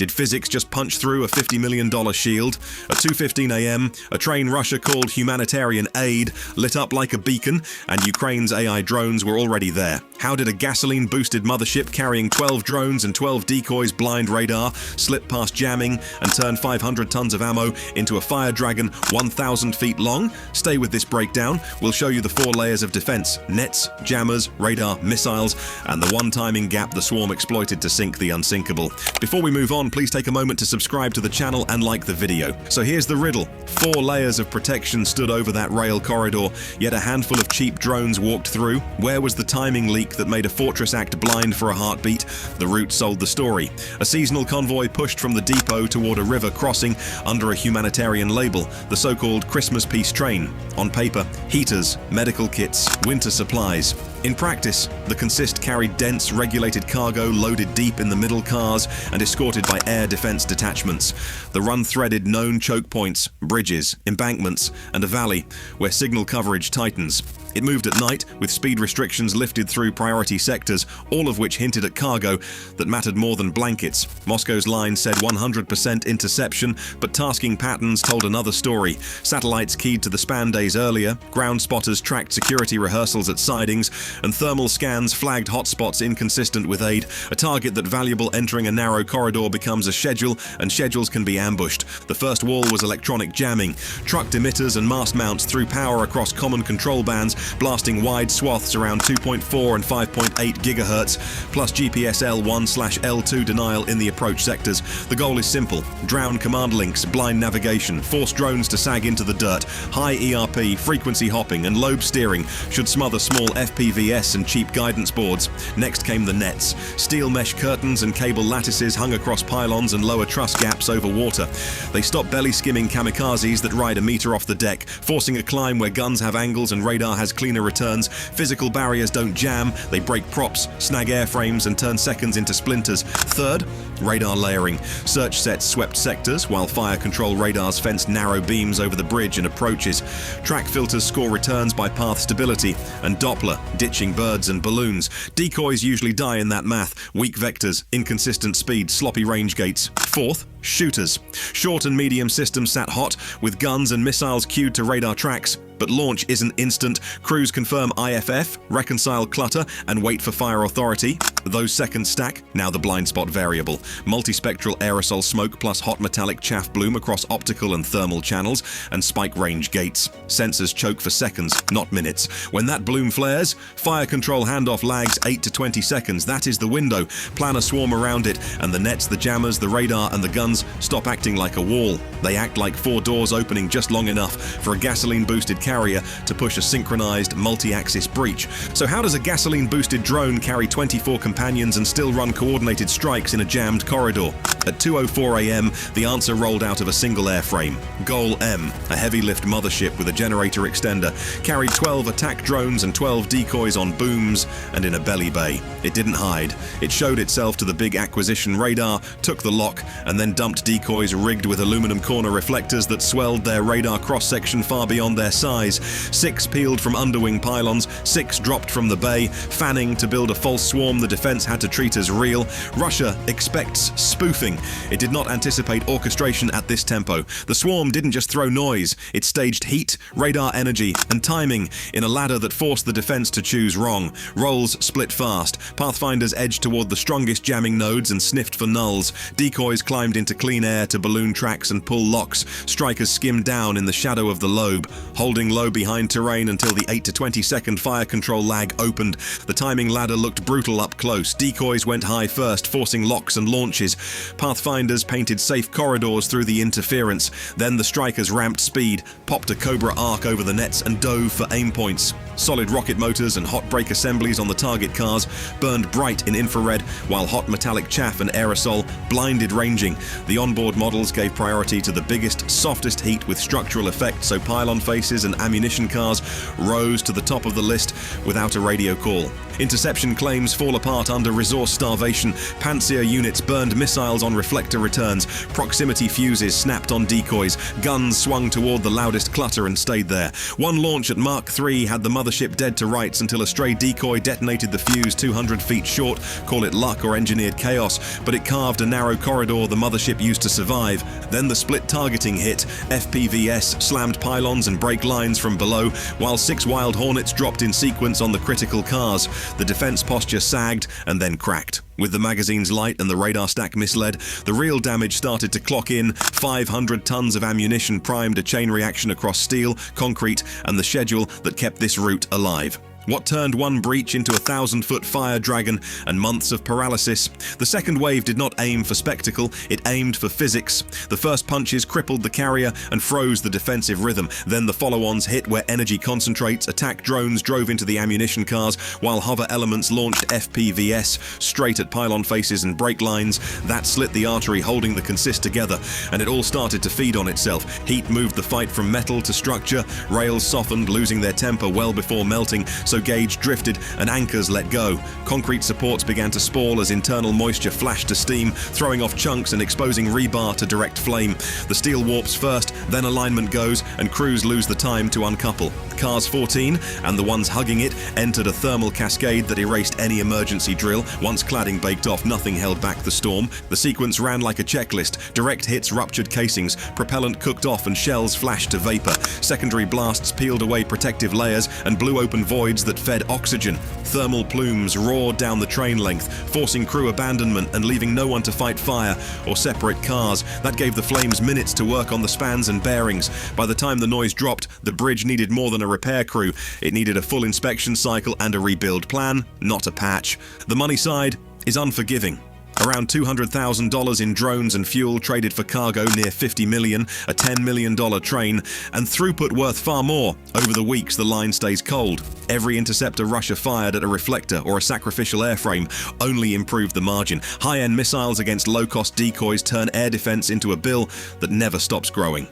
Did physics just punch through a $50 million shield? At 2:15 a.m., a train Russia called humanitarian aid lit up like a beacon, and Ukraine's AI drones were already there. How did a gasoline-boosted mothership carrying 12 drones and 12 decoys blind radar, slip past jamming, and turn 500 tons of ammo into a fire dragon 1,000 feet long? Stay with this breakdown. We'll show you the 4 layers of defense: nets, jammers, radar, missiles, and the one-timing gap the swarm exploited to sink the unsinkable. Before we move on, please take a moment to subscribe to the channel and like the video. So here's the riddle. 4 layers of protection stood over that rail corridor, yet a handful of cheap drones walked through. Where was the timing leak that made a fortress act blind for a heartbeat? The route sold the story. A seasonal convoy pushed from the depot toward a river crossing under a humanitarian label, the so-called Christmas peace train. On paper, heaters, medical kits, winter supplies. In practice, the consist carried dense, regulated cargo loaded deep in the middle cars and escorted by air defense detachments. The run threaded known choke points, bridges, embankments, and a valley where signal coverage tightens. It moved at night, with speed restrictions lifted through priority sectors, all of which hinted at cargo that mattered more than blankets. Moscow's line said 100% interception, but tasking patterns told another story. Satellites keyed to the span days earlier, ground spotters tracked security rehearsals at sidings, and thermal scans flagged hotspots inconsistent with aid. A target that valuable entering a narrow corridor becomes a schedule, and schedules can be ambushed. The first wall was electronic jamming. Trucked emitters and mast mounts threw power across common control bands, blasting wide swaths around 2.4 and 5.8 gigahertz, plus GPS L1/L2 denial in the approach sectors. The goal is simple: drown command links, blind navigation, force drones to sag into the dirt. High ERP, frequency hopping, and lobe steering should smother small FPVS and cheap guidance boards. Next came the nets. Steel mesh curtains and cable lattices hung across pylons and lower truss gaps over water. They stop belly-skimming kamikazes that ride a meter off the deck, forcing a climb where guns have angles and radar has cleaner returns. Physical barriers don't jam, they break props, snag airframes, and turn seconds into splinters. Third, radar layering. Search sets swept sectors, while fire control radars fenced narrow beams over the bridge and approaches. Track filters score returns by path stability, and Doppler, ditching birds and balloons. Decoys usually die in that math. Weak vectors, inconsistent speed, sloppy range gates. Fourth, shooters. Short and medium systems sat hot, with guns and missiles queued to radar tracks. But launch isn't instant. Crews confirm IFF, reconcile clutter, and wait for fire authority. Those seconds stack. Now the blind spot variable. Multispectral aerosol smoke plus hot metallic chaff bloom across optical and thermal channels, and spike range gates. Sensors choke for seconds, not minutes. When that bloom flares, fire control handoff lags 8 to 20 seconds. That is the window. Plan a swarm around it, and the nets, the jammers, the radar, and the guns stop acting like a wall. They act like 4 doors opening just long enough for a gasoline-boosted carrier to push a synchronized multi-axis breach. So how does a gasoline-boosted drone carry 24 companions and still run coordinated strikes in a jammed corridor? At 2:04 a.m., the answer rolled out of a single airframe. Goal M, a heavy-lift mothership with a generator extender, carried 12 attack drones and 12 decoys on booms and in a belly bay. It didn't hide. It showed itself to the big acquisition radar, took the lock, and then dumped decoys rigged with aluminum corner reflectors that swelled their radar cross-section far beyond their size. 6 peeled from underwing pylons, 6 dropped from the bay, fanning to build a false swarm the defense had to treat as real. Russia expects spoofing. It did not anticipate orchestration at this tempo. The swarm didn't just throw noise, it staged heat, radar energy, and timing in a ladder that forced the defense to choose wrong. Rolls split fast. Pathfinders edged toward the strongest jamming nodes and sniffed for nulls. Decoys climbed into clean air to balloon tracks and pull locks. Strikers skimmed down in the shadow of the lobe, holding low behind terrain until the 8 to 20 second fire control lag opened. The timing ladder looked brutal up close. Decoys went high first, forcing locks and launches. Pathfinders painted safe corridors through the interference. Then the strikers ramped speed, popped a Cobra arc over the nets, and dove for aim points. Solid rocket motors and hot brake assemblies on the target cars burned bright in infrared, while hot metallic chaff and aerosol blinded ranging. The onboard models gave priority to the biggest, softest heat with structural effect, so pylon faces and ammunition cars rose to the top of the list without a radio call. Interception claims fall apart under resource starvation. Pancer units burned missiles on on reflector returns, proximity fuses snapped on decoys, guns swung toward the loudest clutter and stayed there. One launch at Mark III had the mothership dead to rights until a stray decoy detonated the fuse 200 feet short, call it luck or engineered chaos, but it carved a narrow corridor the mothership used to survive. Then the split targeting hit. FPVS slammed pylons and brake lines from below, while 6 Wild Hornets dropped in sequence on the critical cars. The defense posture sagged and then cracked. With the magazine's light and the radar stack misled, the real damage started to clock in. 500 tons of ammunition primed a chain reaction across steel, concrete, and the schedule that kept this route alive. What turned one breach into a 1,000-foot fire dragon and months of paralysis? The second wave did not aim for spectacle, it aimed for physics. The first punches crippled the carrier and froze the defensive rhythm. Then the follow-ons hit where energy concentrates, attack drones drove into the ammunition cars, while hover elements launched FPVS straight at pylon faces and brake lines. That slit the artery holding the consist together, and it all started to feed on itself. Heat moved the fight from metal to structure, rails softened, losing their temper well before melting, so gauge drifted and anchors let go. Concrete supports began to spall as internal moisture flashed to steam, throwing off chunks and exposing rebar to direct flame. The steel warps first, then alignment goes, and crews lose the time to uncouple. Cars 14, and the ones hugging it, entered a thermal cascade that erased any emergency drill. Once cladding baked off, nothing held back the storm. The sequence ran like a checklist. Direct hits ruptured casings, propellant cooked off and shells flashed to vapor. Secondary blasts peeled away protective layers and blew open voids that fed oxygen. Thermal plumes roared down the train length, forcing crew abandonment and leaving no one to fight fire or separate cars. That gave the flames minutes to work on the spans and bearings. By the time the noise dropped, the bridge needed more than a repair crew. It needed a full inspection cycle and a rebuild plan, not a patch. The money side is unforgiving. Around $200,000 in drones and fuel traded for cargo near $50 million, a $10 million train, and throughput worth far more. Over the weeks, the line stays cold. Every interceptor Russia fired at a reflector or a sacrificial airframe only improved the margin. High-end missiles against low-cost decoys turn air defense into a bill that never stops growing.